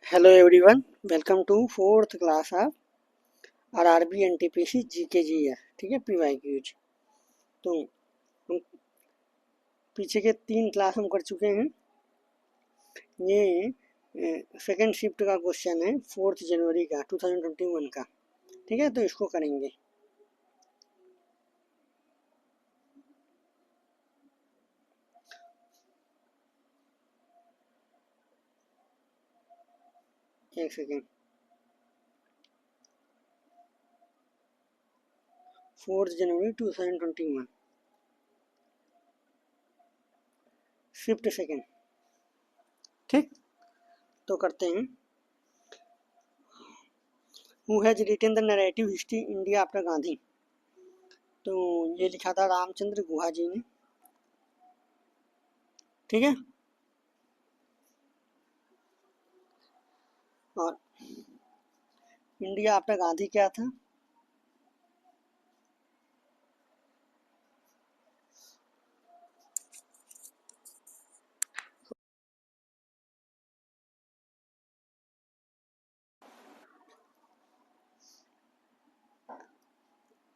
Hello everyone, welcome to fourth class of RRB NTPC GK GS. ठीक है, PYQs. तो हम पीछे के 3 क्लास हम कर चुके हैं। ये सेकेंड शिफ्ट का क्वेश्चन है 4 जनवरी का 2021 का। ठीक है, तो इसको करेंगे। एक सेकेंड। 4 जनवरी 2021 शिफ्ट सेकेंड। ठीक, तो करते हैं। Who has written the narrative history India after Gandhi. तो ये लिखा था रामचंद्र गुहा जी ने। ठीक है, और इंडिया आफ्टर गांधी क्या था?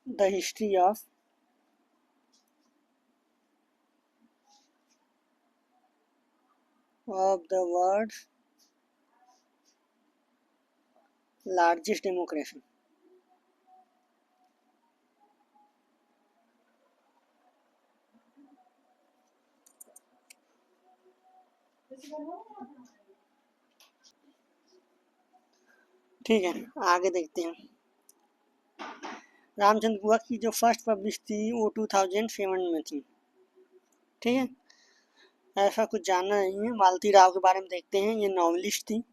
The history of the world's largest democracy। ठीक है, आगे देखते हैं। रामचंद्र गुहा की जो फर्स्ट पब्लिश थी वो 2007 में थी। ठीक है, ऐसा कुछ जानना नहीं है। मालती राव के बारे में देखते हैं। ये नॉवलिस्ट थी।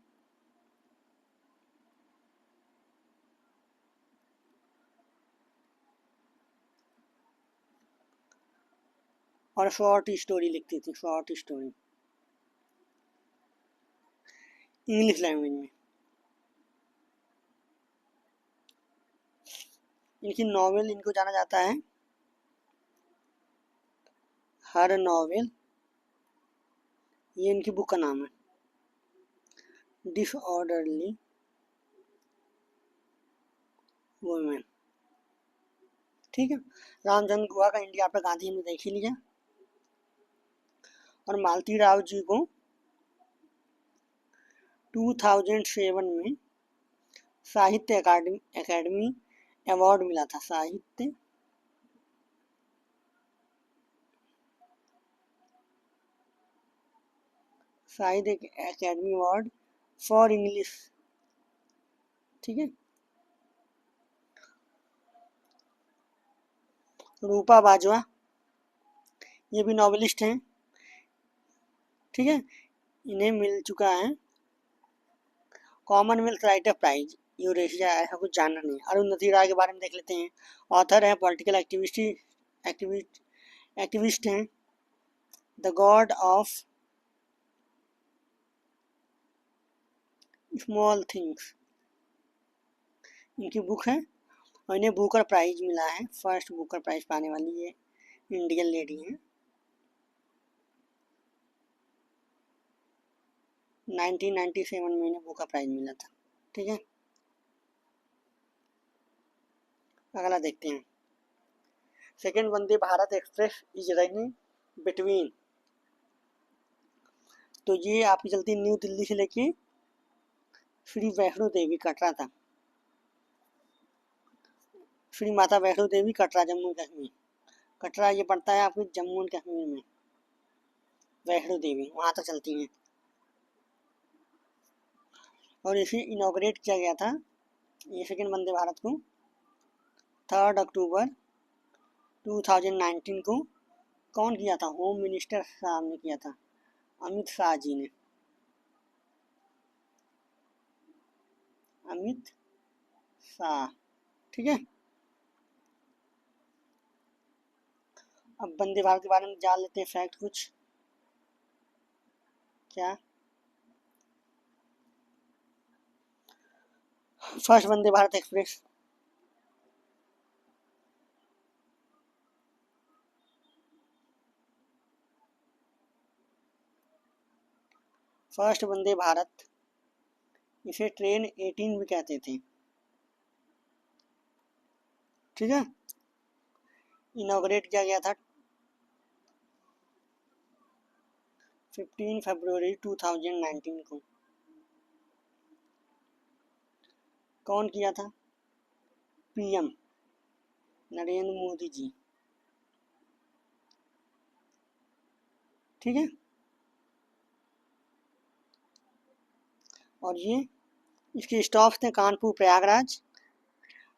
और शॉर्ट स्टोरी लिखती थी, शॉर्ट स्टोरी इंग्लिश लैंग्वेज में। इनकी नॉवेल, इनको जाना जाता है हर नॉवेल। ये इनकी बुक का नाम है, डिसऑर्डरली वुमेन। ठीक है, रामचंद्र गुहा का इंडिया पर गांधी ने देख ही लिया। और मालती राव जी को 2007 में साहित्य अकादमी अवार्ड मिला था। साहित्य अकादमी अवार्ड फॉर इंग्लिश। ठीक है, रूपा बाजवा, ये भी नॉवेलिस्ट हैं। ठीक है, इन्हें मिल चुका है कॉमनवेल्थ राइटर प्राइज यूरेशिया। ऐसा कुछ जानना नहीं। अरुंधति राय के बारे में देख लेते हैं। ऑथर है, पॉलिटिकल एक्टिविस्ट हैं। The God of small things इनकी बुक है। और इन्हें बुकर प्राइज मिला है। फर्स्ट बुकर प्राइज पाने वाली ये इंडियन लेडी हैं। 1997 में इन्हें बुकर प्राइज मिला था। ठीक है, अगला देखते हैं। Second Vande Bharat express is running between. तो ये आपकी चलती न्यू दिल्ली से लेके श्री वैष्णो देवी कटरा था। श्री माता वैष्णो देवी कटरा, जम्मू कश्मीर। कटरा ये पड़ता है आपके जम्मू एंड कश्मीर में। वैष्णो देवी वहाँ तक चलती हैं। और इसे इनॉग्रेट किया गया था, ये सेकेंड वंदे भारत को 3 अक्टूबर 2019 को। कौन किया था? होम मिनिस्टर साहब ने किया था, अमित शाह जी ने। अमित शाह। ठीक है, अब वंदे भारत के बारे में जान लेते हैं फैक्ट कुछ। क्या? First Vande Bharat express first Vande Bharat इसे ट्रेन 18 भी कहते थे। ठीक है, इनॉग्रेट किया गया था 15 फरवरी 2019 को। कौन किया था? पीएम नरेंद्र मोदी जी। ठीक है, और ये इसके स्टॉप्स थे कानपुर प्रयागराज।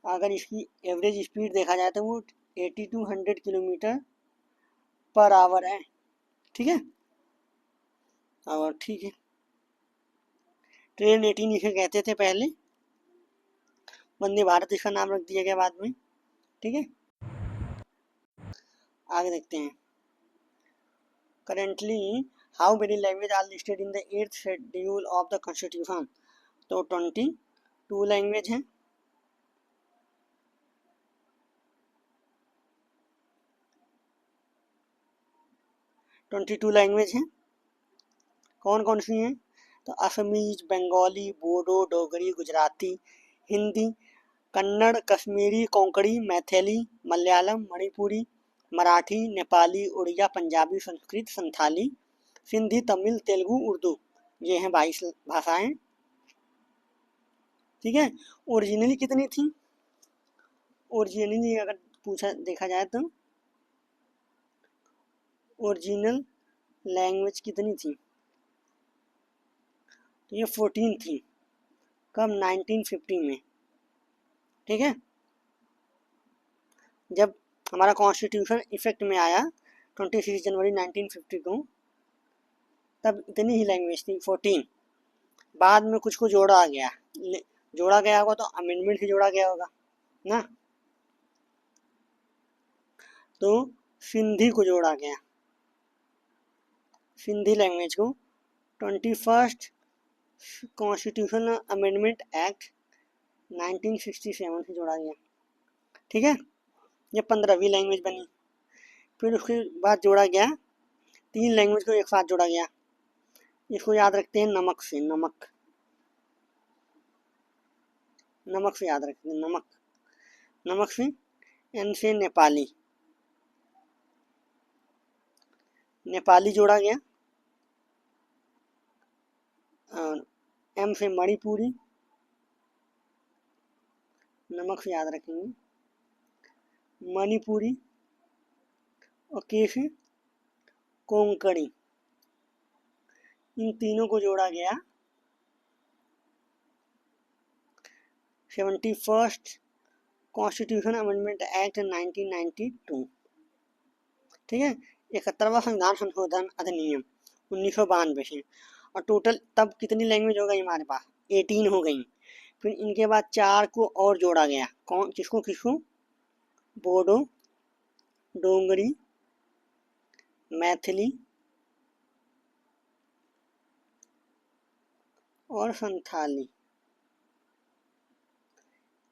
अगर इसकी एवरेज स्पीड देखा जाए तो वो 80 to 100 किलोमीटर पर आवर है। ठीक है, और ठीक है, ट्रेन 18 इसे कहते थे पहले, वंदे भारत इसका नाम रख दिया गया बाद में। ठीक है, आगे देखते हैं। Currently how many language are listed in the 8th schedule of the constitution? तो 22 लैंग्वेज हैं। कौन कौन सी हैं? तो असमीज, बंगाली, बोडो, डोगरी, गुजराती, हिंदी, कन्नड़, कश्मीरी, कोंकणी, मैथिली, मलयालम, मणिपुरी, मराठी, नेपाली, उड़िया, पंजाबी, संस्कृत, संथाली, सिंधी, तमिल, तेलुगु, उर्दू। ये हैं 22 भाषाएं। ठीक है, ओरिजिनली कितनी थी? ओरिजिनली अगर पूछा देखा जाए तो ओरिजिनल लैंग्वेज कितनी थी? तो ये 14 थी। कब? 1950 में। ठीक है, जब हमारा कॉन्स्टिट्यूशन इफेक्ट में आया 26 जनवरी 1950 को, तब इतनी ही लैंग्वेज थी 14। बाद में कुछ को जोड़ा गया, जोड़ा गया होगा तो अमेंडमेंट से जोड़ा गया होगा ना। तो सिंधी को जोड़ा गया, सिंधी लैंग्वेज को 21st कॉन्स्टिट्यूशनल अमेंडमेंट एक्ट 1967 से जोड़ा गया। ठीक है, ये 15वीं लैंग्वेज बनी। फिर उसके बाद जोड़ा गया 3 लैंग्वेज को एक साथ जोड़ा गया। इसको याद रखते हैं नमक से। नमक से याद रखते हैं, नमक से। एन से नेपाली जोड़ा गया। एम से मणिपुरी, नमक से याद रखेंगे, मणिपुरी। और के से कोंकणी। इन तीनों को जोड़ा गया 71st कॉन्स्टिट्यूशन अमेंडमेंट एक्ट 1992। ठीक है, 71वां संविधान संशोधन अधिनियम 1992 से। और टोटल तब कितनी लैंग्वेज हो गई हमारे पास? 18 हो गई। फिर इनके बाद 4 को और जोड़ा गया। कौन? किसको किसको? बोडो, डोंगरी, मैथिली और संथाली।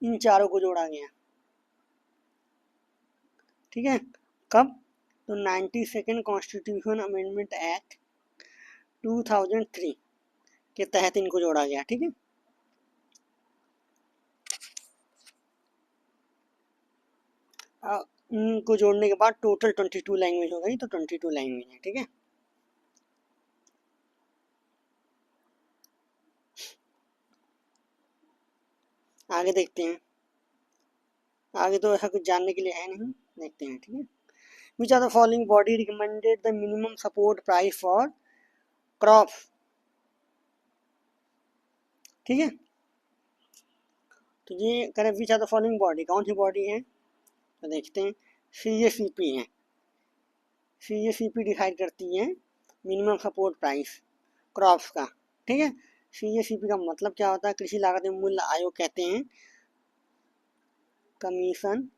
इन चारों को जोड़ा गया। ठीक है, कब? तो 92nd कॉन्स्टिट्यूशन अमेंडमेंट एक्ट 2003 के तहत इनको जोड़ा गया। ठीक है, इनको जोड़ने के बाद टोटल 22 लैंग्वेज हो गई। तो 22 लैंग्वेज है। ठीक है, आगे देखते हैं। आगे तो ऐसा कुछ जानने के लिए है नहीं, देखते हैं। ठीक है, which are the following body recommended the minimum support price for crops? ठीक है, तो ये करें which are the following body, कौन सी बॉडी है? तो देखते हैं, CACP है। CACP डिसाइड करती है मिनिमम सपोर्ट प्राइस क्रॉप्स का। ठीक है, CACP का मतलब क्या होता है? कृषि लागत एवं मूल्य आयोग कहते हैं। Commission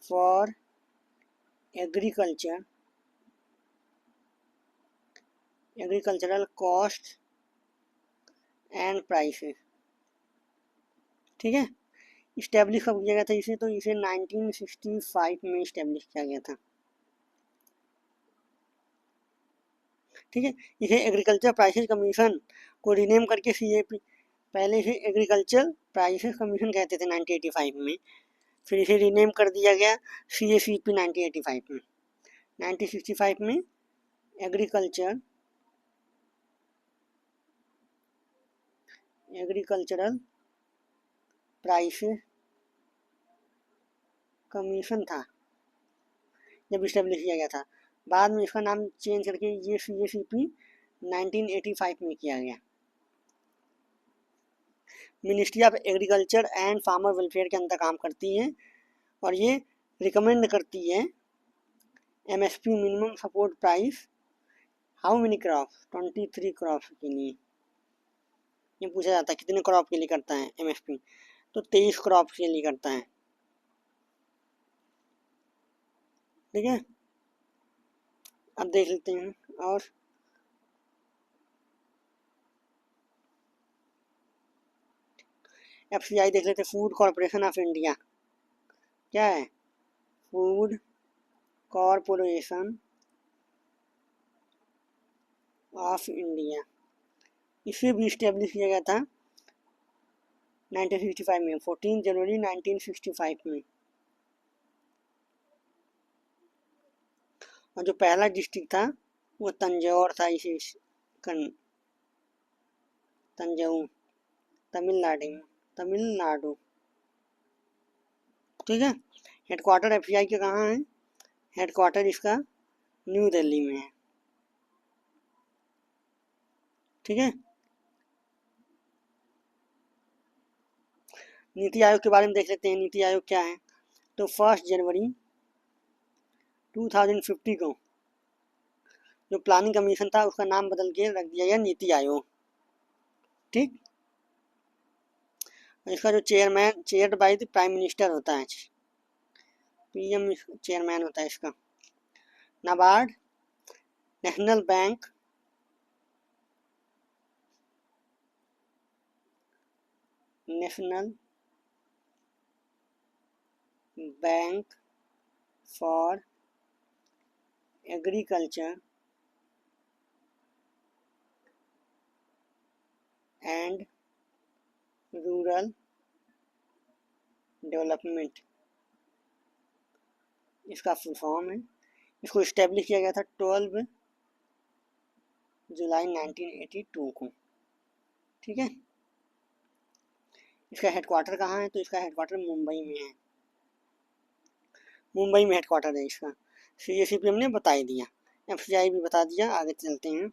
for agricultural cost and prices. ठीक है, इस्टेब्लिश कब किया गया था इसे? तो इसे 1965 में इस्टेब्लिश किया गया था। ठीक है। इसे एग्रीकल्चर प्राइसेस कमीशन को रीनेम करके CAP, पहले इसे एग्रीकल्चर प्राइसेस कमीशन कहते थे 1985 में, फिर इसे रीनेम कर दिया गया CACP 1985 में। 1965 में एग्रीकल्चरल प्राइसेस कमीशन था जब इस्टेब्लिश किया गया था। बाद में इसका नाम चेंज करके ये CACP 1985 में किया गया। Ministry of agriculture and farmer welfare के अंदर काम करती है और ये रिकमेंड करती है MSP minimum support price how many crops, 23 crops के लिए। ये पूछा जाता है कितने क्रॉप के लिए करता है MSP, तो 23 क्रॉप के लिए करता है। ठीक है, अब देख लेते हैं और FCI देख लेते हैं, फूड कॉरपोरेशन ऑफ इंडिया। क्या है? Food corporation of India. इसे भी इस्टेब्लिश किया गया था 1965 में, 14 जनवरी 1965 में। और जो पहला डिस्ट्रिक्ट था वो तंजौर था, इसे तंजौर तमिलनाडु। ठीक है। हेडक्वार्टर FCI के कहाँ है? हेडक्वार्टर इसका न्यू दिल्ली में है। ठीक है। नीति आयोग के बारे में देख लेते हैं। नीति आयोग क्या है? तो 1 जनवरी 2050 को जो प्लानिंग कमीशन था उसका नाम बदल के रख दिया गया नीति आयोग। ठीक। इसका जो chaired by the prime minister होता है, PM चेयरमैन होता है इसका। NABARD, national bank, national bank for agriculture and rural development, इसका फुल फॉर्म है। इसको इस्टेब्लिश किया गया था 12 जुलाई 1982 को। ठीक है। इसका हेडक्वार्टर कहाँ है? तो इसका हेडक्वार्टर मुंबई में है। मुंबई में हेडक्वार्टर है इसका। CACP हमने बता ही दिया, FCI भी बता दिया। आगे चलते हैं।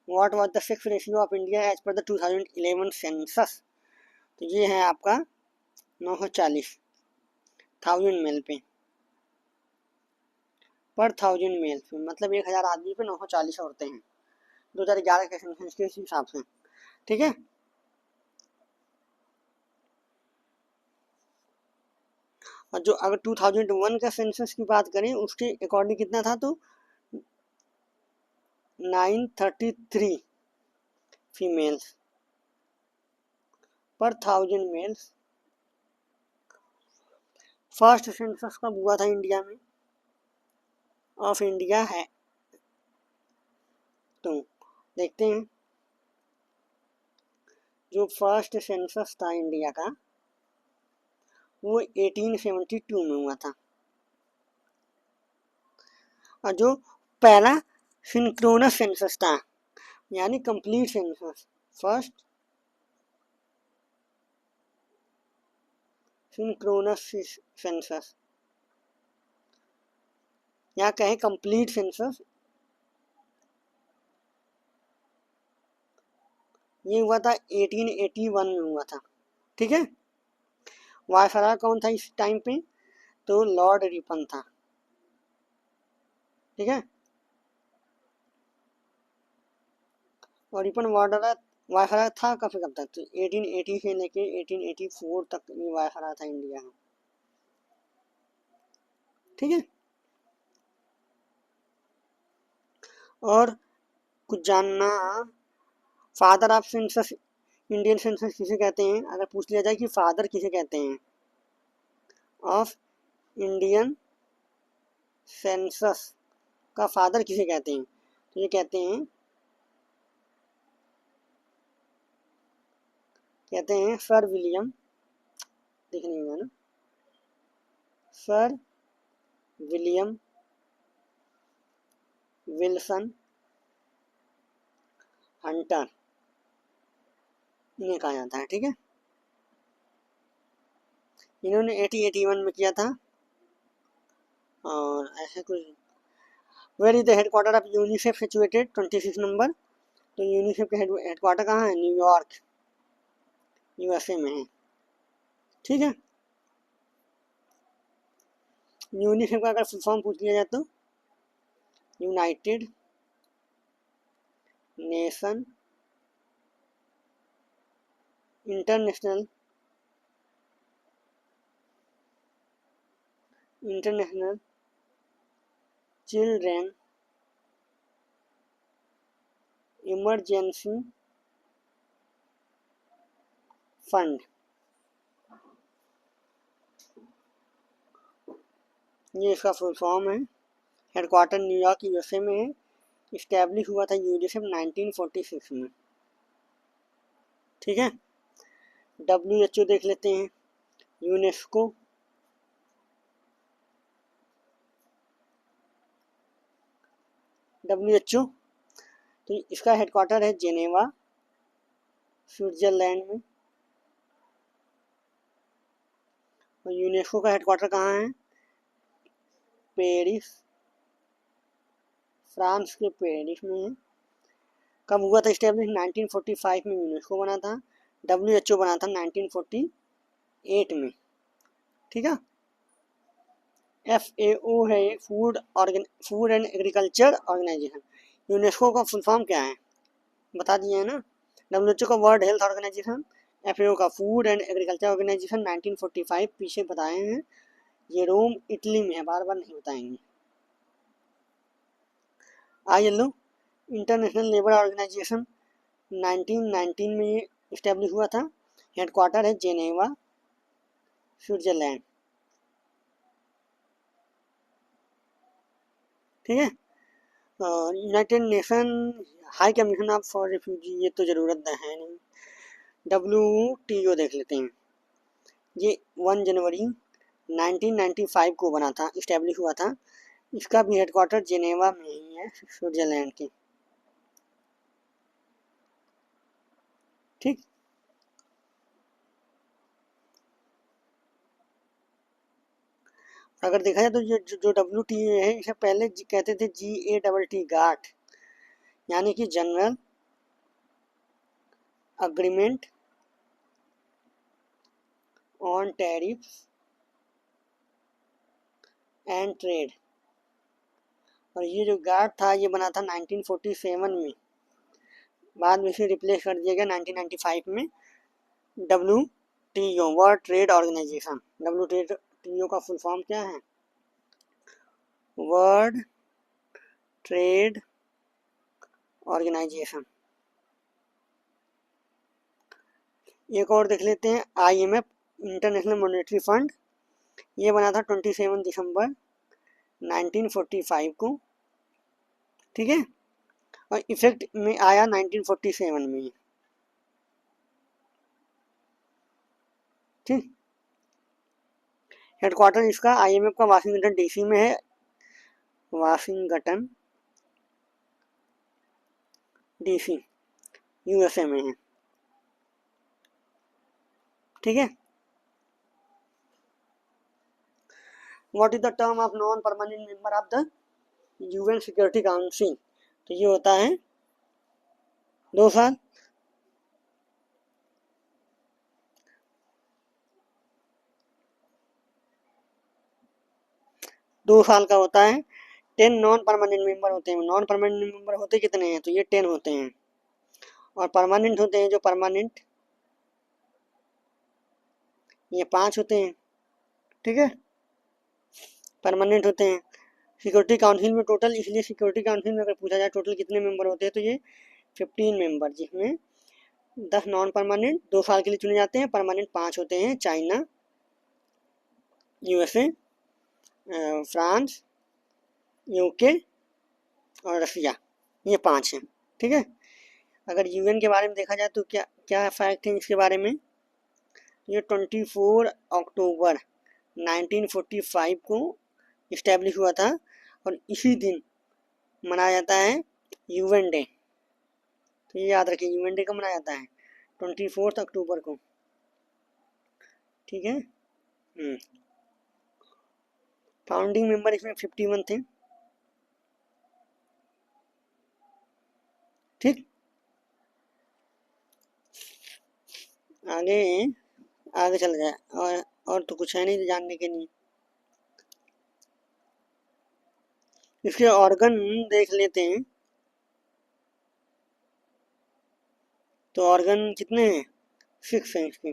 What was the sex ratio of India as per the 2011 census? तो ये है आपका 940 1000 मेल पे, पर 1000 मेल पे, मतलब 1000 आदमी पे 940 औरतें हैं 2011 के सेंसस के हिसाब से। ठीक है। और जो अगर 2001 का सेंसस की बात करें उसके अकॉर्डिंग कितना था, तो 933 फीमेल्स पर 1000 मेल्स। फर्स्ट सेंसस कब हुआ था इंडिया में? ऑफ इंडिया है, तो देखते हैं। जो फर्स्ट सेंसस था इंडिया का वो 1872 में हुआ था। और जो पहला सिंक्रोनस सेंसस था, यानी complete census, first synchronous census या कहें कंप्लीट सेंसस, ये हुआ था 1881 में हुआ था। ठीक है। वायसराय कौन था इस टाइम पे? तो लॉर्ड रिपन था। ठीक है। और रिपन वायसराय था कब से कब तक? तो 1880 से लेके 1884 तक ये वायसराय था इंडिया में। ठीक है। और कुछ जानना, father of census, Indian census किसे कहते हैं? अगर पूछ लिया जाए कि फादर किसे कहते हैं ऑफ इंडियन सेंसस का, फादर किसे कहते हैं? तो ये कहते हैं सर विलियम, दिख नहीं होगा ना, सर विलियम विल्सन हंटर, इन्हें कहा जाता है। ठीक है, इन्होंने 1881 में किया था। और ऐसे कुछ, where is the headquarter of UNICEF situated, 26 number. तो यूनिसेफ का हेडक्वार्टर कहाँ है? न्यूयॉर्क, यूएसए में है। ठीक है, यूनिसेफ का अगर फुल फॉर्म पूछ लिया जाए तो United nation international children emergency fund, ये इसका फुल फॉर्म है। हेडक्वार्टर न्यूयॉर्क यूएसए में है। इस्टेब्लिश हुआ था यूनिसेफ 1946 में। ठीक है, WHO देख लेते हैं, यूनेस्को, WHO, तो इसका हेडक्वार्टर है जेनेवा, स्विट्जरलैंड में। और यूनेस्को का हेडक्वार्टर कहाँ है? पेरिस, फ्रांस के पेरिस में है। कब हुआ था इस्टेब्लिश? 1945 में यूनेस्को बना था। WHO बना था 1948 में। ठीक है, FAO है food and agriculture organisation. UNESCO का फुल फॉर्म क्या है बता दिए है ना। WHO का वर्ल्ड हेल्थ ऑर्गेनाइजेशन, FAO का फूड एंड एग्रीकल्चर ऑर्गेनाइजेशन 1945 पीछे बताए हैं। ये रोम इटली में है, बार बार नहीं बताएंगे। ILO इंटरनेशनल लेबर ऑर्गेनाइजेशन 1919 में ये इस्टेब्लिश हुआ था। हेडक्वार्टर है जेनेवा, स्विट्जरलैंड। ठीक है, और United nation high commission of for refugee, ये तो ज़रूरत है नहीं। WTO देख लेते हैं, ये 1 जनवरी 1995 को बना था, इस्टेब्लिश हुआ था। इसका भी हेडक्वार्टर जेनेवा में ही है, स्विट्जरलैंड के। ठीक, अगर देखा जाए तो ये जो WTO है, इसे पहले कहते थे GATT, गाट, यानी कि general agreement on tariffs and trade. और ये जो गाट था ये बना था 1947 में, बाद में इसे रिप्लेस कर दिया गया 1995 में WTO, world trade organisation. WTO का फुल फॉर्म क्या है? World trade organisation. एक और देख लेते हैं, IMF इंटरनेशनल मॉनेटरी फंड, ये बना था 27 दिसंबर 1945 को। ठीक है, और इफेक्ट में आया 1947 में। ठीक, हेडक्वार्टर इसका IMF का वाशिंगटन DC में है, वाशिंगटन DC USA में है। ठीक है, what is the term of non permanent member of the UN security council? तो ये होता है 2 साल। दो साल का होता है। 10 नॉन परमानेंट मेंबर होते हैं। नॉन परमानेंट मेंबर होते कितने हैं? तो ये 10 होते हैं। और परमानेंट होते हैं जो परमानेंट, ये 5 होते हैं। ठीक है, परमानेंट होते हैं। सिक्योरिटी काउंसिल में टोटल, इसलिए सिक्योरिटी काउंसिल में अगर पूछा जाए टोटल कितने मेंबर होते हैं तो ये 15 मेंबर, जिसमें 10 नॉन परमानेंट 2 साल के लिए चुने जाते हैं, परमानेंट 5 होते हैं। चाइना, USA, फ्रांस, UK और रसिया। ये 5 है। ठीक है, अगर यूएन के बारे में देखा जाए तो क्या क्या फैक्ट है इसके बारे में। ये 24 अक्टूबर 1945 को इस्टेब्लिश हुआ था और इसी दिन मनाया जाता है यूएन डे। तो ये याद रखिए, यूएन डे कब मनाया जाता है, 24 अक्टूबर को। ठीक है। फाउंडिंग मेंबर इसमें 51 थे। ठीक, आगे आगे चल जाए। और तो कुछ है नहीं जानने के लिए। इसके ऑर्गन देख लेते हैं। तो ऑर्गन कितने हैं, 6 हैं इसके।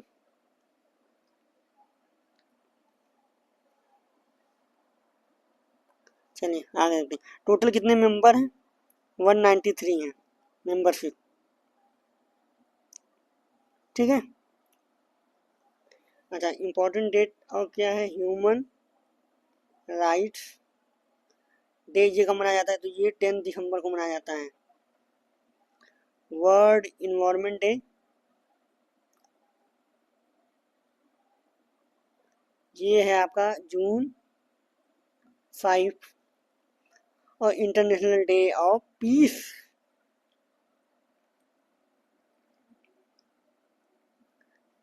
चलिए आगे देखते हैं। टोटल कितने मेंबर हैं, 193 हैं मेंबरशिप। ठीक है। अच्छा, इम्पोर्टेंट डेट और क्या है, ह्यूमन राइट्स डे ये कब मनाया जाता है, तो ये 10 दिसंबर को मनाया जाता है। वर्ल्ड इन्वायरमेंट डे ये है आपका जून 5। और international day of peace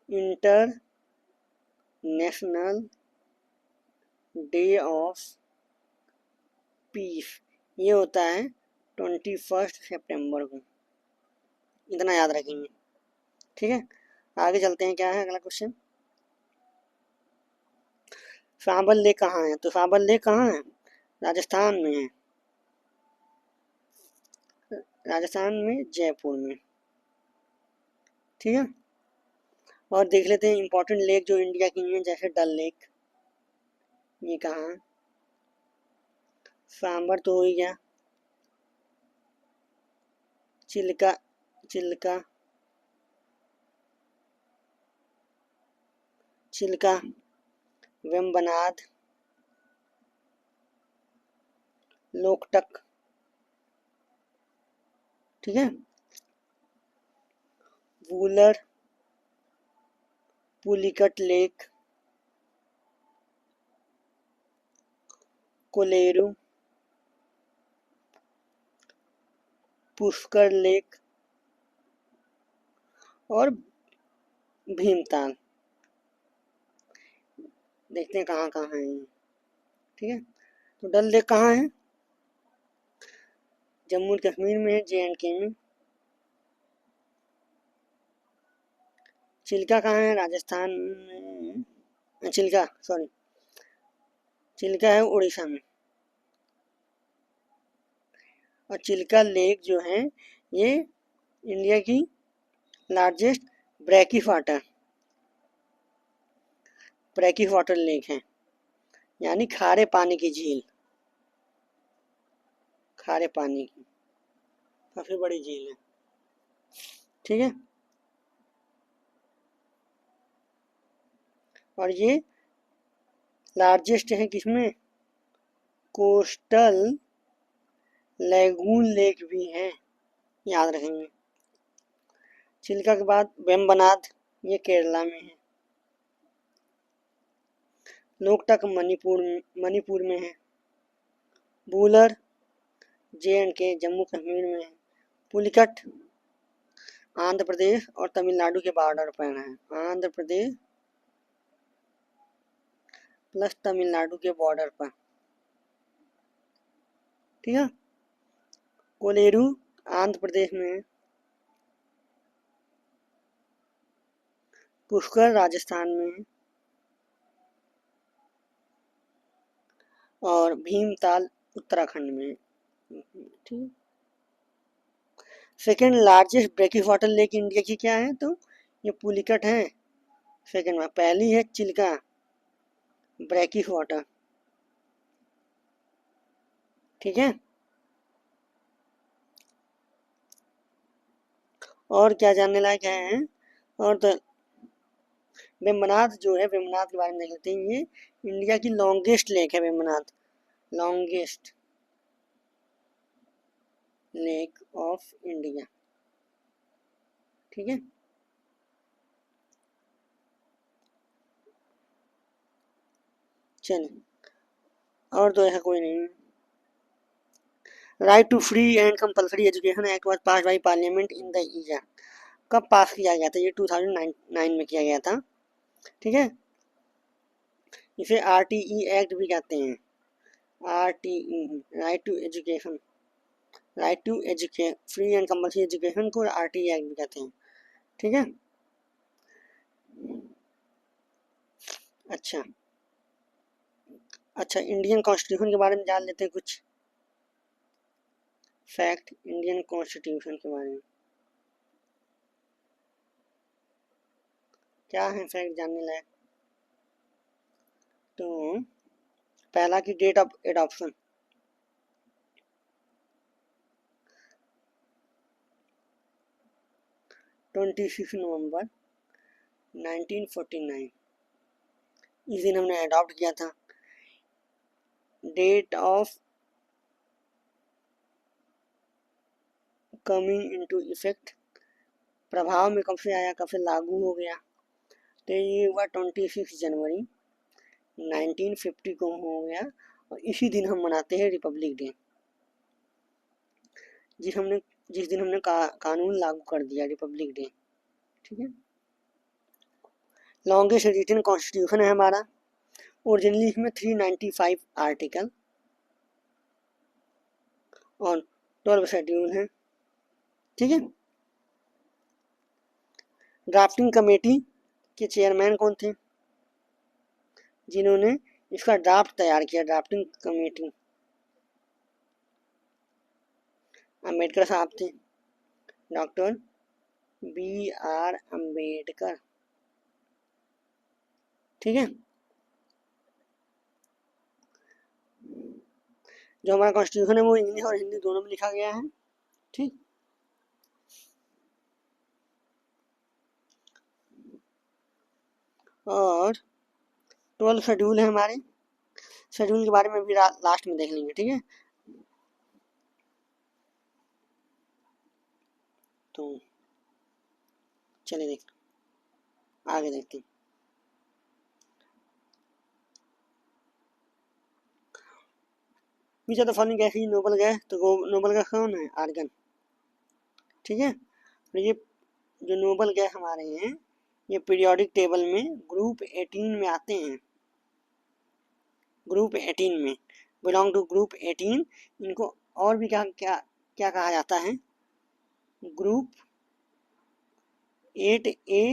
international day of peace ये होता है 21 सितंबर को। इतना याद रखेंगे। ठीक है, आगे चलते हैं। क्या है अगला क्वेश्चन, सांबर लेक कहाँ है, तो सांबर लेक कहाँ है, राजस्थान में है। राजस्थान में जयपुर में। ठीक है, और देख लेते हैं इंपॉर्टेंट लेक जो इंडिया की हैं, जैसे डल लेक, ये कहाँ है। सांबर तो हो ही गया। चिल्का, चिल्का, चिल्का, वेम्बनाड, लोकटक। ठीक है, वूलर, पुलिकट लेक, कोलेरू, पुष्कर लेक और भीमताल। देखते हैं कहाँ कहाँ है ये। ठीक है, तो डल लेक कहाँ है, जम्मू कश्मीर में है, JNK में। चिल्का कहाँ है, राजस्थान में। चिल्का सॉरी, चिल्का है उड़ीसा में। और चिल्का लेक जो है ये इंडिया की लार्जेस्ट ब्रैकी वाटर लेक है, यानी खारे पानी की झील। खारे पानी की काफी बड़ी झील है। ठीक है, और ये लार्जेस्ट है किसमें, कोस्टल लैगून लेक भी है, याद रखेंगे। चिल्का के बाद वेम्बनाड ये केरला में है। लोकटक मणिपुर में है। वूलर JNK जम्मू कश्मीर में है। पुलिकट आंध्र प्रदेश और तमिलनाडु के बॉर्डर पर है। आंध्र प्रदेश प्लस तमिलनाडु के बॉर्डर पर। ठीक है, कोलेरू आंध्र प्रदेश में है। पुष्कर राजस्थान में है। और भीमताल उत्तराखंड में। ठीक, second largest brackish water lake India की क्या है, तो ये पुलिकट है सेकेंड में। पहली है चिल्का ब्रेकिंग वाटर। ठीक है, और क्या जानने लायक है, और तो वेम्बनाड जो है, वेम्बनाड के बारे में देख लेते हैं। ये इंडिया की लॉन्गेस्ट लेक है Vembanad, longest lake of India. ठीक है, चलिए और तो ऐसा कोई नहीं। Right to free and compulsory education act was passed by parliament in the year. कब पास किया गया था? ये 2009 में किया गया था। ठीक है, इसे RTE एक्ट भी कहते हैं। RTE, right to education, right to एजुके फ्री एंड कंपलसरी एजुकेशन को RTE एक्ट भी कहते हैं। ठीक है, अच्छा अच्छा, इंडियन कॉन्स्टिट्यूशन के बारे में जान लेते हैं कुछ फैक्ट इंडियन कॉन्स्टिट्यूशन के बारे में। क्या है फैक्ट जानने लायक? तो पहला की डेट ऑफ एडॉप्शन 26 नवंबर 1949, इस दिन हमने अडॉप्ट किया था। Date of coming into effect, प्रभाव में कब से आया, कब से लागू हो गया? तो ये हुआ 26 जनवरी 1950 को हो गया, और इसी दिन हम मनाते हैं रिपब्लिक डे, जिस दिन हमने कानून लागू कर दिया, रिपब्लिक डे। ठीक है, लॉन्गेस्ट रिटन कॉन्स्टिट्यूशन है हमारा। ओरिजिनली इसमें 395 आर्टिकल और 12 शेड्यूल हैं। ठीक है, ड्राफ्टिंग कमेटी के चेयरमैन कौन थे जिन्होंने इसका ड्राफ्ट तैयार किया? ड्राफ्टिंग कमेटी अम्बेडकर साहब थे, डॉक्टर BR अम्बेडकर। ठीक है, जो हमारा कॉन्स्टिट्यूशन है वो इंग्लिश और हिंदी दोनों में लिखा गया है। ठीक, और 12 शेड्यूल है हमारे। शेड्यूल के बारे में भी लास्ट में देख लेंगे। ठीक है, तो चलिए देख आगे देखते हैं। पीछे तो फॉलोइंग गैस नोबल गैस, तो नोबल गैस कौन है? आर्गन। ठीक है, तो ये जो नोबल गैस हमारे हैं ये पीरियोडिक टेबल में ग्रुप 18 में आते हैं। ग्रुप 18 में बिलोंग टू ग्रुप 18। इनको और भी क्या क्या क्या कहा जाता है? ग्रुप 8A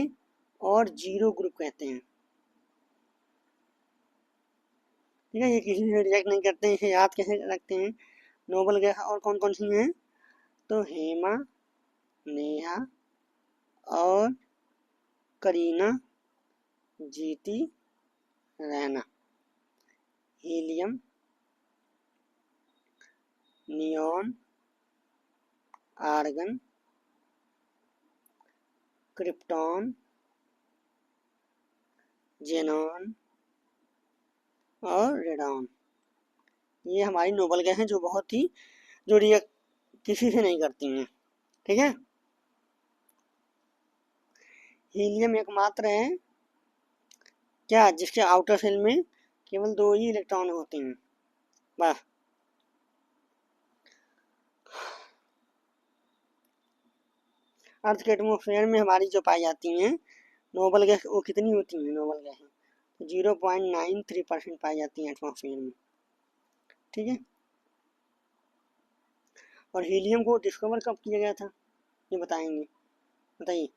और 0 ग्रुप कहते हैं। ठीक है, ये किसी से रिजेक्ट नहीं करते हैं, इसे याद कैसे रखते हैं? नोबल गैस और कौन कौन सी हैं? तो हेमा, नेहा और करीना, जीती, Raina. Helium, neon, argon, krypton, xenon और रेडॉन। ये हमारी नोबल गैस हैं जो बहुत ही जो रिएक्ट किसी से नहीं करती हैं। ठीक है, हीलियम एकमात्र है क्या जिसके आउटर शेल में केवल 2 ही इलेक्ट्रॉन होते हैं बस। अर्थ के एटमोसफेयर में हमारी जो पाई जाती हैं नोबल गैस, वो कितनी होती हैं नोबल गैस? 0.93% पाई जाती हैं एटमोसफेयर में। ठीक है, और हीलियम को डिस्कवर कब किया गया था ये बताएंगे, बताइए।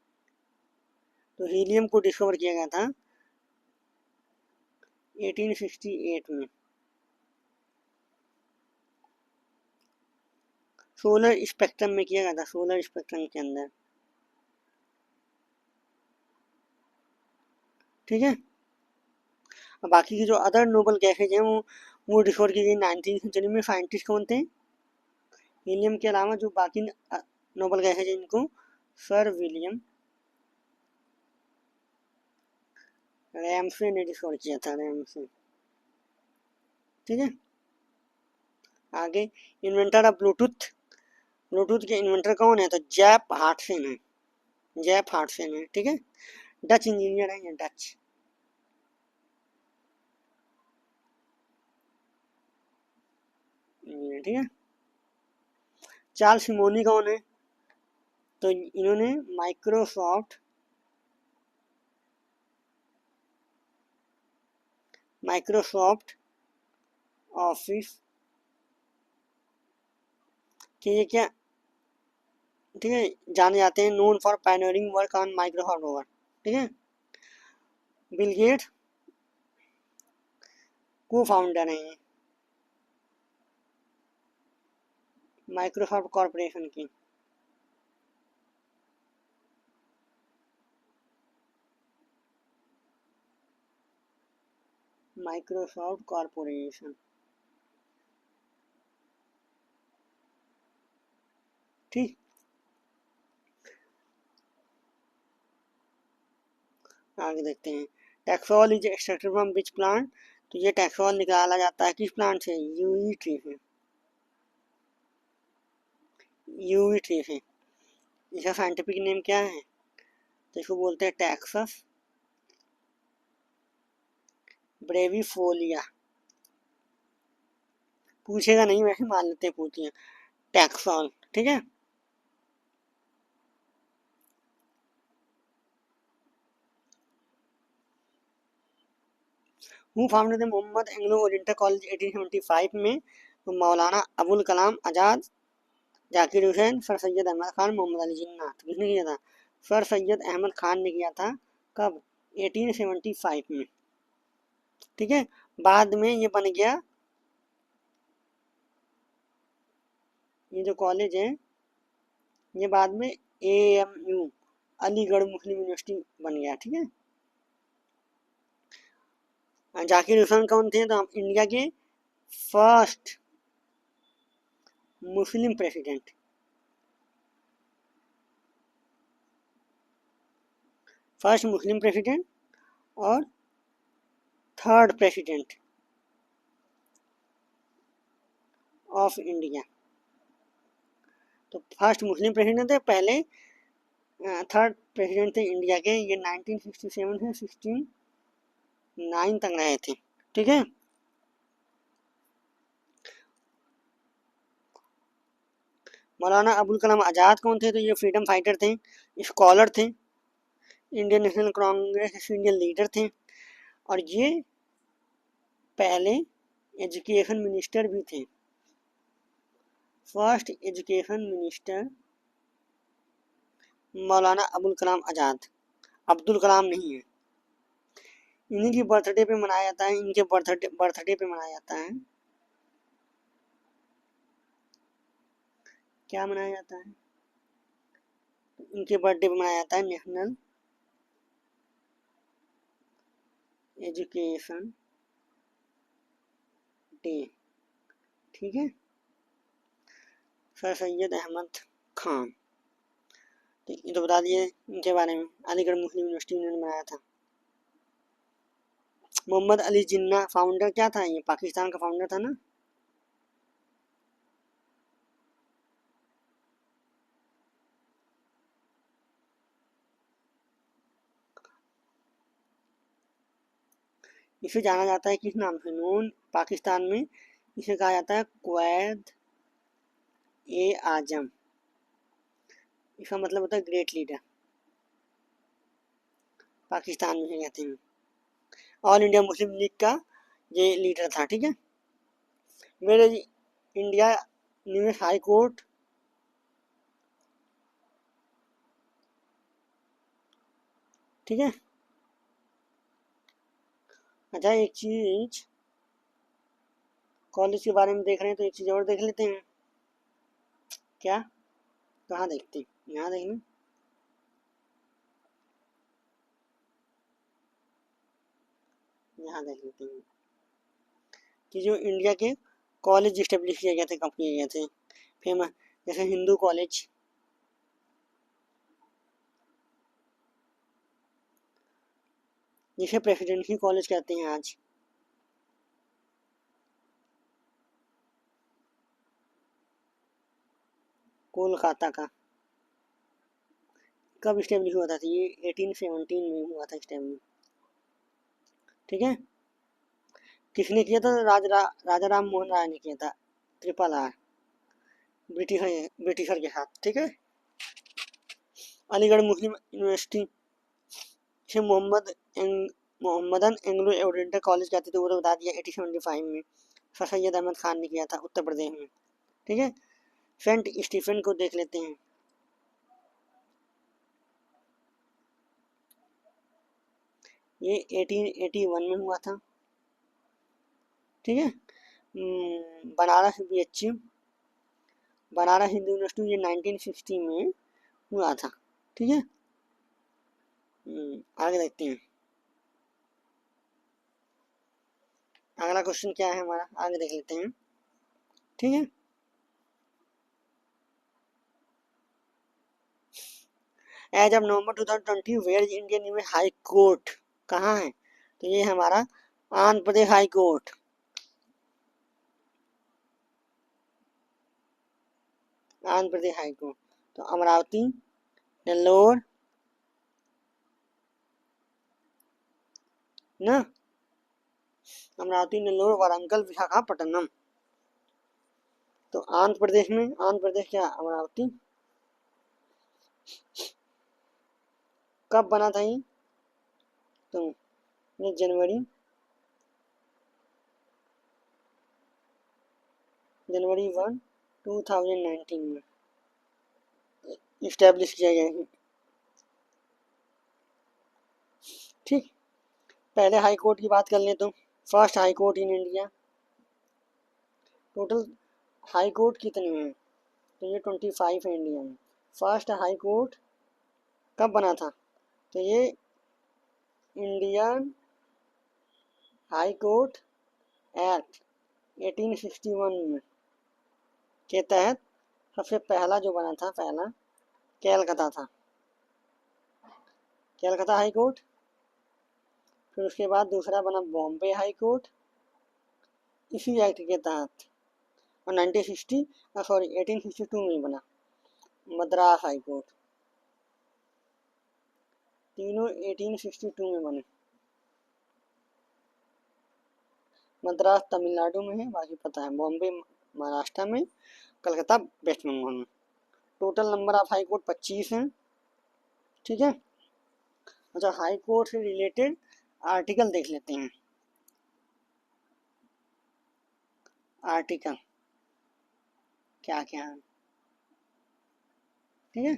तो हीलियम को डिस्कवर किया गया था 1868 में, सोलर स्पेक्ट्रम में किया गया था, सोलर स्पेक्ट्रम के अंदर। ठीक है, और बाकी की जो अदर नोबल गैसेज हैं वो डिस्कवर की गई 19वीं सेंचुरी में। साइंटिस्ट कौन थे? हीलियम के अलावा जो बाकी नोबल गैसेज हैं इनको सर विलियम रैमसे ने डिस्कवर किया था, रैमसे। ठीक है, आगे इन्वेंटर ऑफ ब्लूटूथ ब्लूटूथ के इन्वेंटर कौन है? तो जैप हार्टसन है, जैप हार्टसन है, ठीक है। डच इंजीनियर है ये, डच इंजीनियर, ठीक है। चार्ल्स सिमोनी कौन है? तो इन्होंने माइक्रोसॉफ्ट ऑफिस के ये क्या, ठीक है, जाने जाते हैं, known for pioneering work on Microsoft over, ठीक है। बिल गेट्स को फाउंडर हैं माइक्रोसॉफ्ट कॉरपोरेशन की। माइक्रोसॉफ्ट कॉरपोरेशन, ठीक। आगे देखते हैं, taxol is extracted from which plant? तो ये टैक्सोल निकाला जाता है किस प्लांट से? यूई ट्री से, यूई ट्री से। इसका साइंटिफिक नेम क्या है? तो इसको बोलते हैं टैक्सस ब्रेविफोलिया। पूछेगा नहीं, वैसे मान लेते हैं पूछ लिया, टैक्सोल, ठीक है। Who founded the Mohammad Anglo oriental college 1875 में? तो मौलाना अबुल कलाम आज़ाद, जाकिर हुसैन, सर सैयद अहमद खान, मोहम्मद अली जिन्ना। तो किसने किया था? सर सैयद अहमद खान ने किया था। कब? 1875 में, ठीक है। बाद में ये बन गया, ये जो कॉलेज है ये बाद में AMU अलीगढ़ मुस्लिम यूनिवर्सिटी बन गया, ठीक है। जाकिर हुसैन कौन थे? तो हम इंडिया के first Muslim president, first Muslim president और थर्ड प्रेसिडेंट ऑफ इंडिया। तो फर्स्ट मुस्लिम प्रेसिडेंट थे पहले, थर्ड प्रेसिडेंट थे इंडिया के, ये 1967 से 69 तक रहे थे, ठीक है। मौलाना अबुल कलाम आज़ाद कौन थे? तो ये फ्रीडम फाइटर थे, स्कॉलर थे, इंडियन नेशनल कांग्रेस के सीनियर लीडर थे, और ये पहले एजुकेशन मिनिस्टर भी थे, फर्स्ट एजुकेशन मिनिस्टर मौलाना अबुल कलाम आज़ाद, अब्दुल कलाम नहीं है। इन्हीं की बर्थडे पे मनाया जाता है, इनके बर्थडे पे मनाया जाता है, क्या मनाया जाता है? इनके बर्थडे पे मनाया जाता है नेशनल एजुकेशन डे, ठीक है। सर सैयद अहमद खान, ठीक, ये तो बता दिए इनके बारे में, अलीगढ़ मुस्लिम यूनिवर्सिटी इन्होंने बनाया था। मोहम्मद अली जिन्ना फाउंडर क्या था? ये पाकिस्तान का फाउंडर था ना। इसे जाना जाता है किस नाम से? नून पाकिस्तान में इसे कहा जाता है क्वैद ए आजम, इसका मतलब होता है ग्रेट लीडर, पाकिस्तान में कहते हैं। ऑल इंडिया मुस्लिम लीग का ये लीडर था, ठीक है। मेरे इंडिया न्यूज हाई कोर्ट, ठीक है। अच्छा, एक चीज कॉलेज के बारे में देख रहे हैं तो एक चीज और देख लेते हैं। क्या? कहाँ देखते हैं? यहाँ देख लें, यहाँ देख लेते हैं कि जो इंडिया के कॉलेज इस्टेब्लिश किए गए थे, कब किए गए थे फेमस, जैसे हिंदू कॉलेज, जिसे प्रेसिडेंसी कॉलेज कहते हैं आज, कोलकाता का कब स्टेब्लिश हुआ था? तो ये 1817 में हुआ था स्टेब्लिश। ठीक है। किसने किया था? राजा राम मोहन राय ने किया था, RRR, ब्रिटिशर के साथ। ठीक है। अलीगढ़ मुस्लिम यूनिवर्सिटी से मोहम्मदन एंग्लो ओरिएंटल कॉलेज कहते थे, वो तो बता दिया 1875 में। सर सैयद अहमद खान ने किया था उत्तर प्रदेश में। ठीक है। सेंट स्टीफन को देख लेते हैं। ये 1881 में हुआ था। ठीक है। बनारस BHU, बनारस हिंदू यूनिवर्सिटी, ये 1960 में हुआ था। ठीक है। आगे देखते हैं। अगला क्वेश्चन क्या है हमारा, आगे देख लेते हैं। ठीक है। As of November 2020 where is Indian high court, कहाँ है? तो ये हमारा Andhra Pradesh high court. Andhra Pradesh high court. तो अमरावती, नेल्लोर ना, अमरावती, नेल्लोर, वारंगल, विशाखापट्टनम। तो आंध्र प्रदेश में, आंध्र प्रदेश क्या, अमरावती। कब बना था ये? तो ये जनवरी 1, 2019 में इस्टेब्लिश किया गया है। ठीक। पहले हाई कोर्ट की बात कर लें तो first high court in India. Total high court कितने हैं? तो ये 25 है इंडिया में। फर्स्ट हाई कोर्ट कब बना था? तो ये इंडियन हाई कोर्ट एक्ट 1861 में के तहत सबसे पहला जो बना था, पहला कैलकाता था, कैलकाता हाई कोर्ट। फिर उसके बाद दूसरा बना बॉम्बे हाई कोर्ट इसी एक्ट के तहत, और 1862 में बना मद्रास हाई कोर्ट। तीनों 1862 में बने। मद्रास तमिलनाडु में है, बाकी पता है। बॉम्बे महाराष्ट्र में, कलकत्ता वेस्ट बंगाल में। Total number of high court 25 हैं। ठीक है। अच्छा, हाई कोर्ट से रिलेटेड आर्टिकल देख लेते हैं। आर्टिकल क्या क्या है? ठीक है।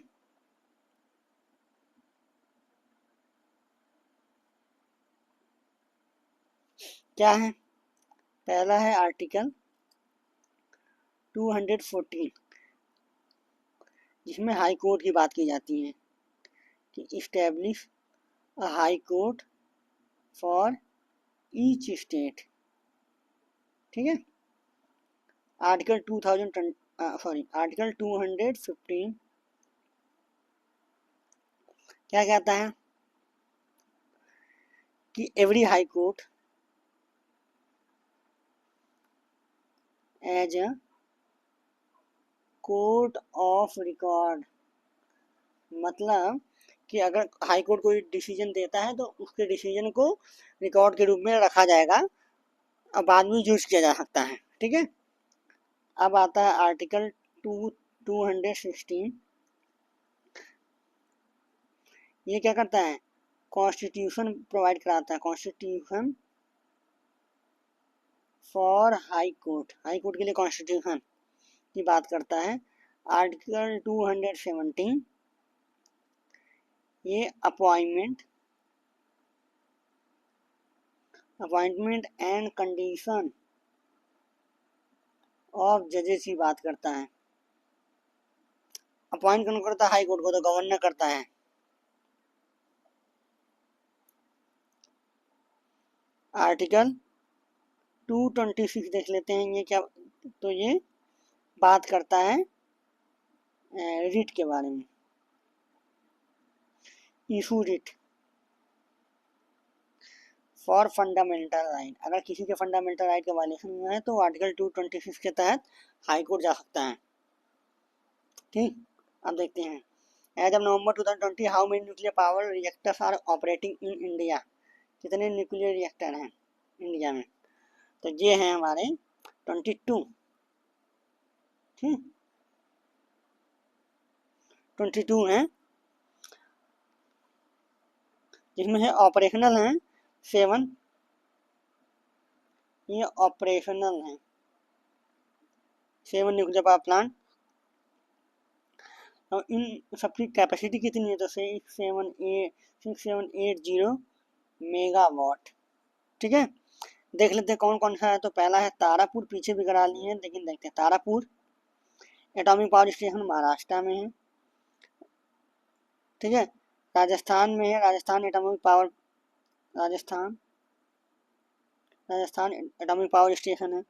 क्या है? पहला है आर्टिकल 214, जिसमें हाई कोर्ट की बात की जाती है कि establish a high court for each state. ठीक है। आर्टिकल 215 क्या कहता है कि every high court as a court of record, मतलब कि अगर हाई कोर्ट कोई डिसीजन देता है तो उसके डिसीजन को रिकॉर्ड के रूप में रखा जाएगा, अब बाद में यूज किया जा सकता है। ठीक है। अब आता है आर्टिकल 216। ये क्या करता है? कॉन्स्टिट्यूशन प्रोवाइड कराता है, constitution for high court, high court के लिए कॉन्स्टिट्यूशन की बात करता है। आर्टिकल 217 ये अपॉइंटमेंट एंड कंडीशन ऑफ जजेस की बात करता है। अपॉइंट कौन करता है? हाई कोर्ट को तो गवर्नर करता है। आर्टिकल 226 देख लेते हैं, ये क्या? तो ये बात करता है रिट के बारे में, issue writ for fundamental right. अगर किसी के फंडामेंटल राइट का वायलेशन हुआ है तो आर्टिकल 226 के तहत हाई कोर्ट जा सकता है। ठीक, अब देखते हैं as of November 2020 how many nuclear power reactors are operating in India. कितने न्यूक्लियर रिएक्टर हैं इंडिया में? तो ये हैं हमारे 22। ठीक, 22 हैं, जिसमें से ऑपरेशनल हैं 7। ये ऑपरेशनल हैं 7 न्यूक्लियर पावर प्लांट। और इन सबकी कैपेसिटी कितनी है? तो 6780 मेगावाट। ठीक है, देख लेते हैं कौन कौन सा है। तो पहला है तारापुर, पीछे भी करा लिए हैं लेकिन देखते हैं। Tarapur atomic power station Maharashtra में है। ठीक है, राजस्थान में है, Rajasthan atomic power, Rajasthan Rajasthan atomic power station है।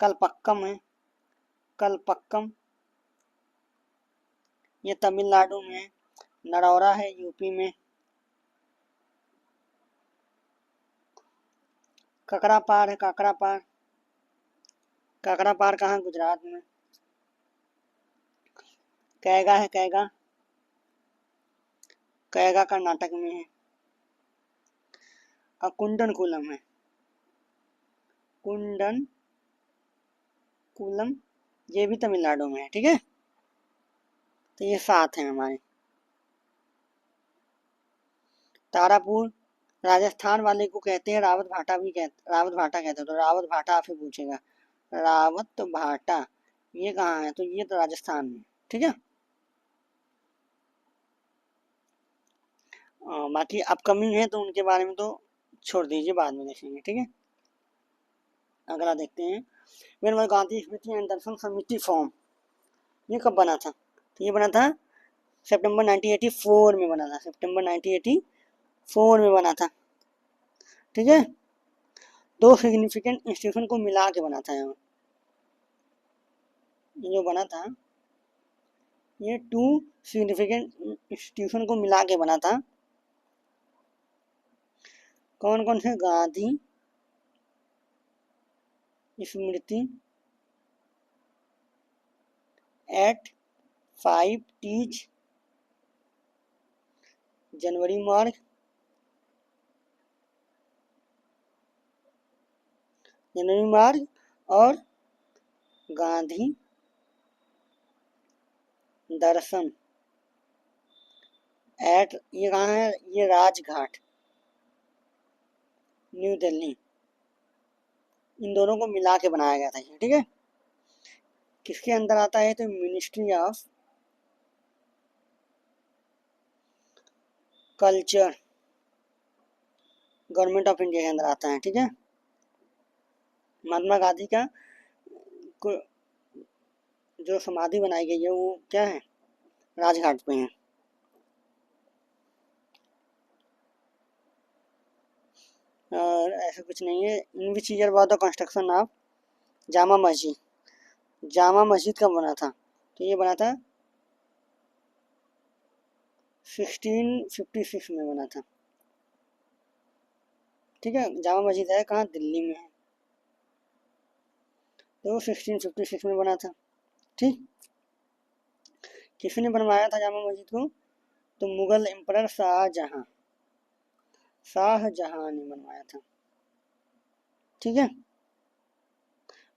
कलपक्कम है, कलपक्कम, ये तमिलनाडु में है। नरौरा है यूपी में। ककरापार है, काकरापार, काकरापार कहाँ? गुजरात में। कैगा है, कैगा, कैगा कर्नाटक में है। और कुंडनकुलम है, कुंडनकुलम, ये भी तमिलनाडु में है। ठीक है, तो ये 7 हैं हमारे। तारापुर राजस्थान वाले को कहते हैं रावत भाटा, भी कहते, रावत भाटा कहते हैं। तो रावत भाटा आपसे पूछेगा, रावत भाटा ये कहाँ है? तो ये तो राजस्थान में। ठीक है, बाकी अपकमिंग है तो उनके बारे में तो छोड़ दीजिए, बाद में देखेंगे। ठीक है, अगला देखते हैं। When was Gandhi Smriti and Darshan Samiti form, ये कब बना था? तो ये बना था सितंबर 1984 में बना था, सितंबर 1984 में बना था। ठीक है, 2 सिग्निफिकेंट इंस्टीट्यूशन को मिला के बना था। यहाँ ये जो बना था, ये 2 सिग्निफिकेंट इंस्टीट्यूशन को मिला के बना था। कौन कौन से? गांधी स्मृति एट 5 टीज जनवरी मार्ग, जनवरी मार्ग, और गांधी दर्शन एट, ये कहाँ है? ये राजघाट, न्यू दिल्ली। इन दोनों को मिला के बनाया गया था। ठीक है, किसके अंदर आता है? तो ministry of culture, government of India के अंदर आता है। ठीक है, महात्मा गांधी का जो समाधि बनाई गई है वो क्या है? राजघाट पे है। और ऐसा कुछ नहीं है। In which year was the construction of Jama Masjid, Jama मस्जिद कब बना था? तो ये बना था 1656 में बना था। ठीक है, जामा मस्जिद है कहाँ? दिल्ली में है। तो 1656 में बना था। ठीक, किसने बनवाया था जामा मस्जिद को? तो मुगल एम्परर शाहजहां, शाहजहां ने बनवाया था। ठीक है,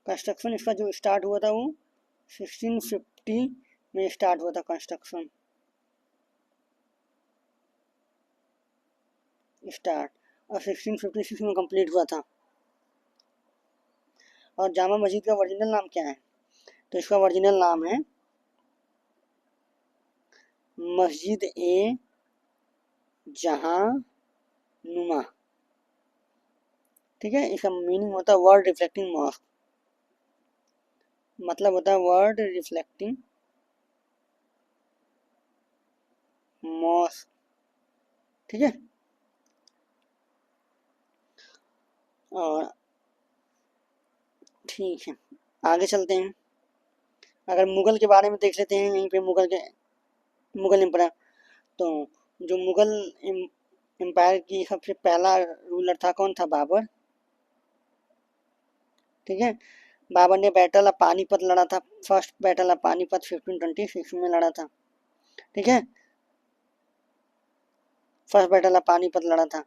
कंस्ट्रक्शन इसका जो स्टार्ट हुआ था वो 1650 में स्टार्ट हुआ था कंस्ट्रक्शन स्टार्ट, और 1656 में कंप्लीट हुआ था। और जामा मस्जिद का ओरिजिनल नाम क्या है? तो इसका ओरिजिनल नाम है मस्जिद ए जहां नुमा। ठीक है, इसका मीनिंग होता है वर्ल्ड रिफ्लेक्टिंग मॉस्क, मतलब होता है वर्ल्ड रिफ्लेक्टिंग मॉस्क। ठीक है, और ठीक है, आगे चलते हैं। अगर मुगल के बारे में देख लेते हैं, यहीं पे मुगल एम्पायर। तो जो मुगल एम्पायर की सबसे पहला रूलर था कौन था? बाबर। ठीक है, बाबर ने बैटल ऑफ पानीपत लड़ा था, फर्स्ट बैटल ऑफ पानीपत 1526 में लड़ा था। ठीक है, फर्स्ट बैटल ऑफ पानीपत लड़ा था।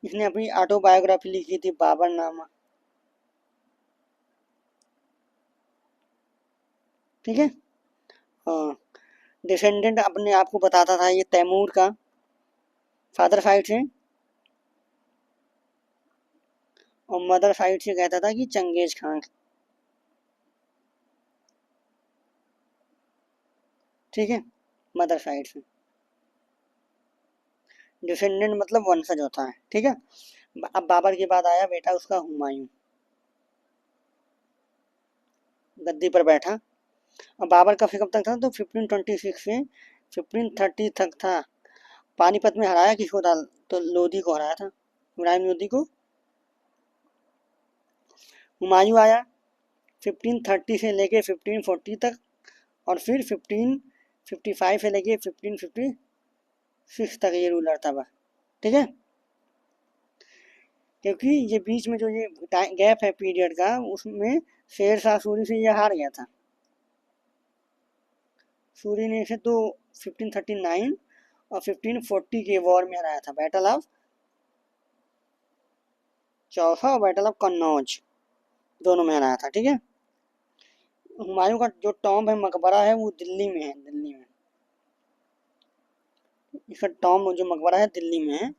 इसने अपनी ऑटोबायोग्राफी लिखी थी, बाबरनामा। ठीक है, हाँ। डिसेंडेंट अपने आप को बताता था ये तैमूर का फादर साइड से, और मदर साइड से कहता था कि चंगेज खान। ठीक है, मदर साइड से डिसेंडेंट मतलब वंशज होता है। ठीक है, अब बाबर के बाद आया बेटा उसका हुमायूं, गद्दी पर बैठा। और बाबर का कब तक था, तो 1526 से 1530 तक था। पानीपत में हराया किसको था, तो लोधी को हराया था, इब्राहिम लोधी को। हुमायूं आया 1530 से लेके 1540 तक, और फिर 1555 से लेके 1556 तक ये रूलर था बस। ठीक है, क्योंकि ये बीच में जो ये गैप है पीरियड का, उसमें शेर शाह सूरी से ये हार गया था। सूरी ने इसे तो 1539 और 1540 के वॉर में हराया था, बैटल ऑफ चौसा और बैटल ऑफ कन्नौज, दोनों में हराया था। ठीक है, हुमायूं का जो टॉम्ब है, मकबरा है, वो दिल्ली में है, दिल्ली में। इसका टॉम्ब जो मकबरा है दिल्ली में है।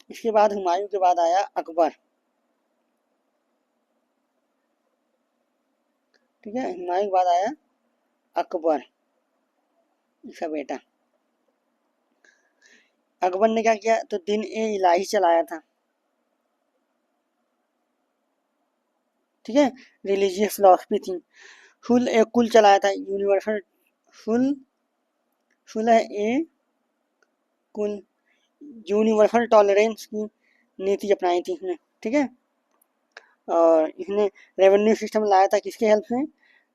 इसके बाद हुमायूं के बाद आया अकबर। ठीक है, हुमायूं के बाद आया अकबर, इसका बेटा। अकबर ने क्या किया, तो दिन ए इलाही चलाया था। ठीक है, रिलीजियस फिलॉसफी थी। फुल ए कुल चलाया था, यूनिवर्सल फुल, फुल है ए कुल, यूनिवर्सल टॉलरेंस की नीति अपनाई थी इसने। ठीक है, और इसने रेवेन्यू सिस्टम लाया था किसके हेल्प से,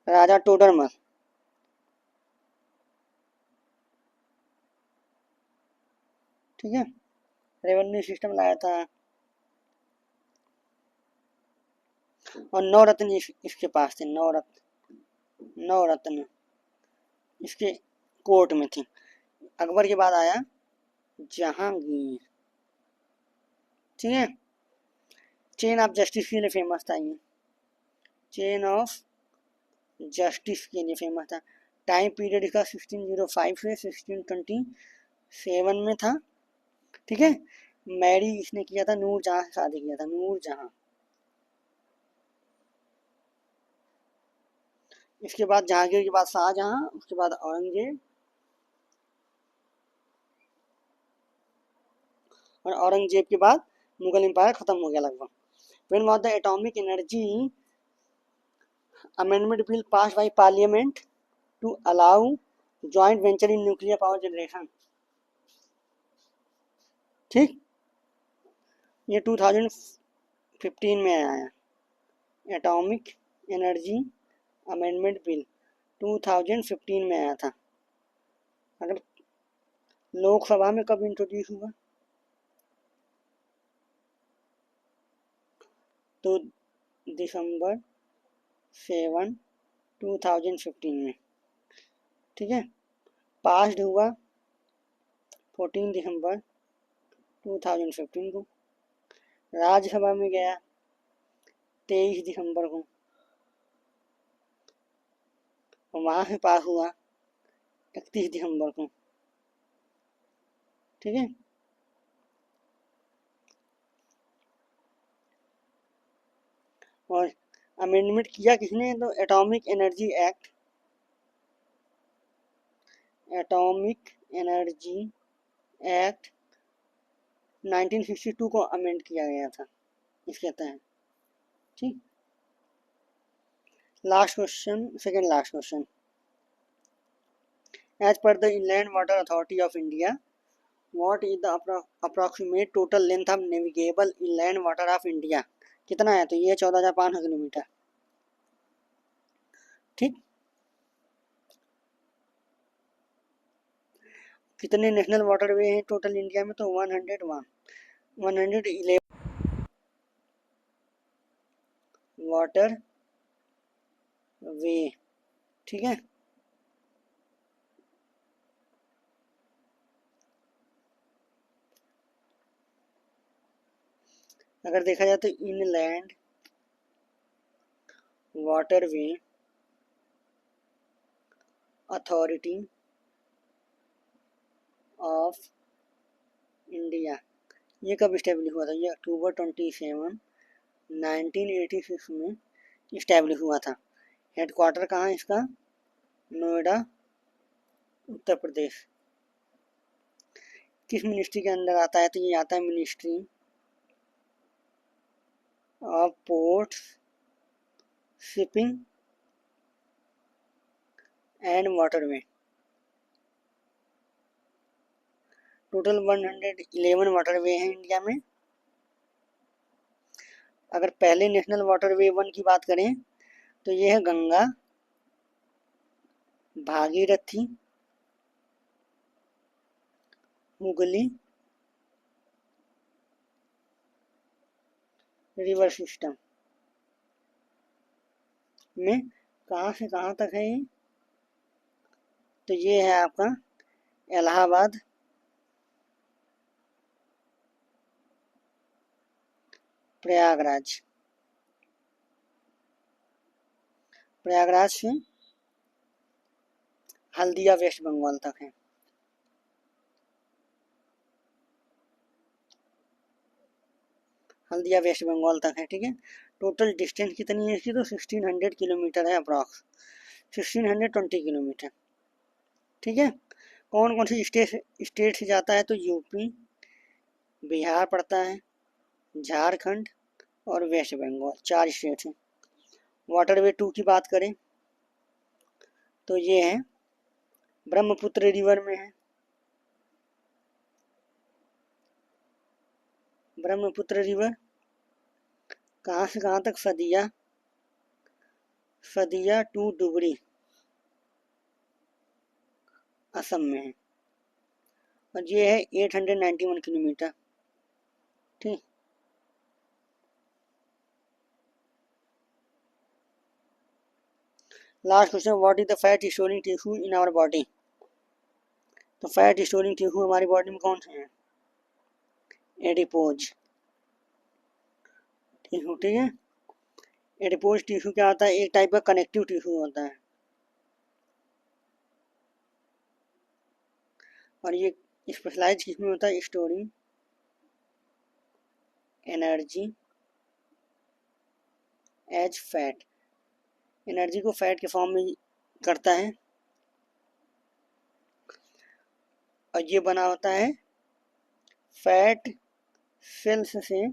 राजा टोडरमल। ठीक है, रेवेन्यू सिस्टम लाया था, और नौ रत्न इसके पास थे, नौ रत्न, नौ रत्न इसके कोर्ट में थी। अकबर के बाद आया जहांगीर। ठीक है, चेन ऑफ जस्टिस के लिए फेमस था ये, चेन ऑफ जस्टिस के लिए फेमस था। टाइम पीरियड इसका 1605 से 1627 में था। ठीक है, मैरी इसने किया था नूर जहां से शादी किया था, नूर जहां। इसके बाद जहांगीर के बाद शाहजहां, उसके बाद औरंगजेब, और औरंगजेब के बाद मुगल एम्पायर खत्म हो गया लगभग। When was the atomic energy amendment bill passed by parliament to allow joint venture in nuclear power generation. ठीक, ये 2015 में आया, एटॉमिक एनर्जी अमेंडमेंट बिल 2015 में आया था। अगर लोकसभा में कब इंट्रोड्यूस हुआ, तो दिसंबर 7 2015 में। ठीक है, पास्ड हुआ 14 दिसंबर 2015 को। राज्यसभा में गया 23 दिसंबर को, और वहाँ से पास हुआ 31 दिसंबर को। ठीक है, और अमेंडमेंट किया किसने, तो atomic energy act, atomic energy act 1962 को अमेंड किया गया था इसके तहत। ठीक, last question, second last question. As per the inland water authority of India, what is the approximate total length of navigable inland water of India. कितना है, तो ये 14,500 किलोमीटर। ठीक, कितने नेशनल वाटरवे हैं टोटल इंडिया में, तो 101, 111। वाटर वे, ठीक है। अगर देखा जाए तो inland waterway authority of India, ये कब इस्टेब्लिश हुआ था? ये अक्टूबर 27, 1986 में इस्टेब्लिश हुआ था। हेडक्वार्टर कहाँ है इसका? नोएडा, उत्तर प्रदेश। किस मिनिस्ट्री के अंदर आता है? तो ये आता है ministry of ports, shipping and waterway. Total 111 waterway हैं इंडिया में। अगर पहले नेशनल वाटरवे 1 की बात करें तो ये है गंगा, भागीरथी, हुगली रिवर सिस्टम में। कहाँ से कहाँ तक है ये? तो ये है आपका इलाहाबाद, प्रयागराज, प्रयागराज से हल्दिया वेस्ट बंगाल तक है। हल्दिया वेस्ट बंगाल तक है, ठीक है। टोटल डिस्टेंस कितनी है इसकी? तो 1600 किलोमीटर है अप्रॉक्स, 1620 किलोमीटर, ठीक है। कौन कौन सी स्टेट से जाता है? तो यूपी, बिहार पड़ता है, झारखंड और वेस्ट बंगाल, 4 स्टेट हैं। वाटरवे 2 की बात करें तो ये है ब्रह्मपुत्र रिवर में है, ब्रह्मपुत्र रिवर। कहाँ से कहाँ तक? सदिया, सदिया टू डुबरी, असम में है। और ये है 891 किलोमीटर, ठीक। Last question, what is the fat storing tissue in our body? तो फैट स्टोरिंग टिश्यू हमारी बॉडी में कौन से हैं? एडिपोज टिश्यू, ठीक है। एडिपोज टिश्यू क्या होता है? एक टाइप का कनेक्टिव टिश्यू होता है, और ये स्पेशलाइज किसमें होता है? Storing energy as fat, energy को फैट के फॉर्म में करता है। और ये बना होता है फैट सेल्स से,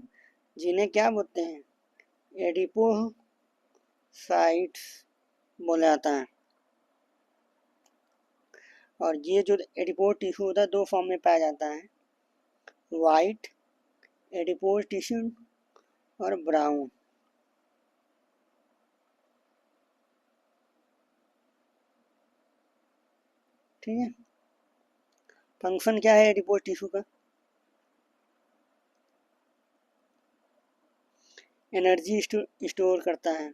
जिन्हें क्या बोलते हैं? एडिपोसाइट्स बोला जाता है। और ये जो एडिपोज टिश्यू होता है 2 फॉर्म में पाया जाता है, वाइट एडिपोज टिश्यू और ब्राउन। ठीक है। फंक्शन क्या है एडिपोज टिश्यू का? एनर्जी स्टोर करता है,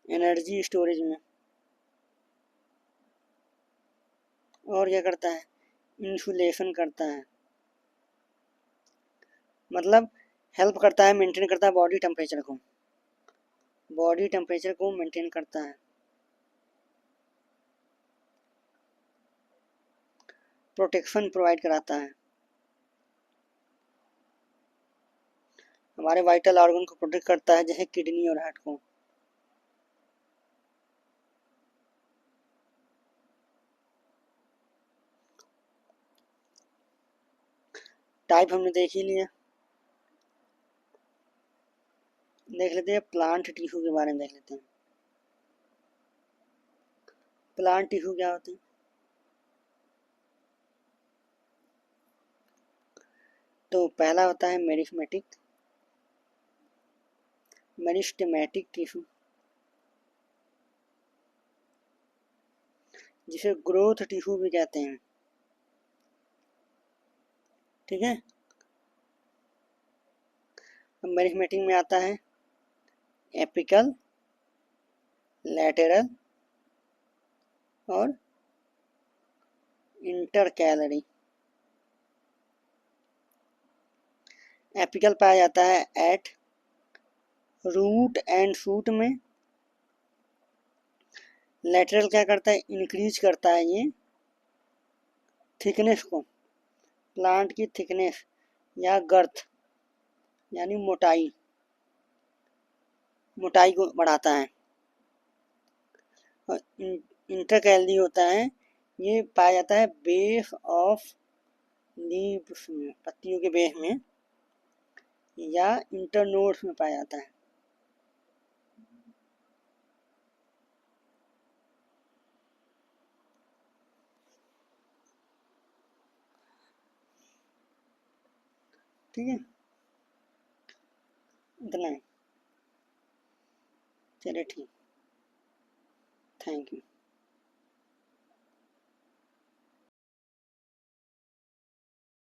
एनर्जी स्टोरेज में। और क्या करता है? इंसुलेशन करता है, मतलब हेल्प करता है, मेंटेन करता है बॉडी टेम्परेचर को, बॉडी टेम्परेचर को मेंटेन करता है। प्रोटेक्शन प्रोवाइड कराता है, हमारे वाइटल ऑर्गन को प्रोटेक्ट करता है, जैसे किडनी और हार्ट को। टाइप हमने देख ही लिया। देख लेते हैं प्लांट टिश्यू के बारे में, देख लेते हैं प्लांट टिश्यू क्या होते हैं। तो पहला होता है मेरिस्टेमेटिक टिश्यू, जिसे ग्रोथ टिश्यू भी कहते हैं, ठीक है। अब मेरिस्टेमेटिक में आता है एपिकल, लैटेरल और इंटरकैलरी। एपिकल पाया जाता है एट रूट एंड शूट में। लैटरल क्या करता है, इंक्रीज करता है ये थिकनेस को, प्लांट की थिकनेस या गर्थ यानी मोटाई, मोटाई को बढ़ाता है। और इंटरकैलरी होता है, ये पाया जाता है बेस ऑफ लीव्स में, पत्तियों के बेस में या इंटरनोड्स में पाया जाता है। ठीक है, इतना है। चलिए ठीक, थैंक यू।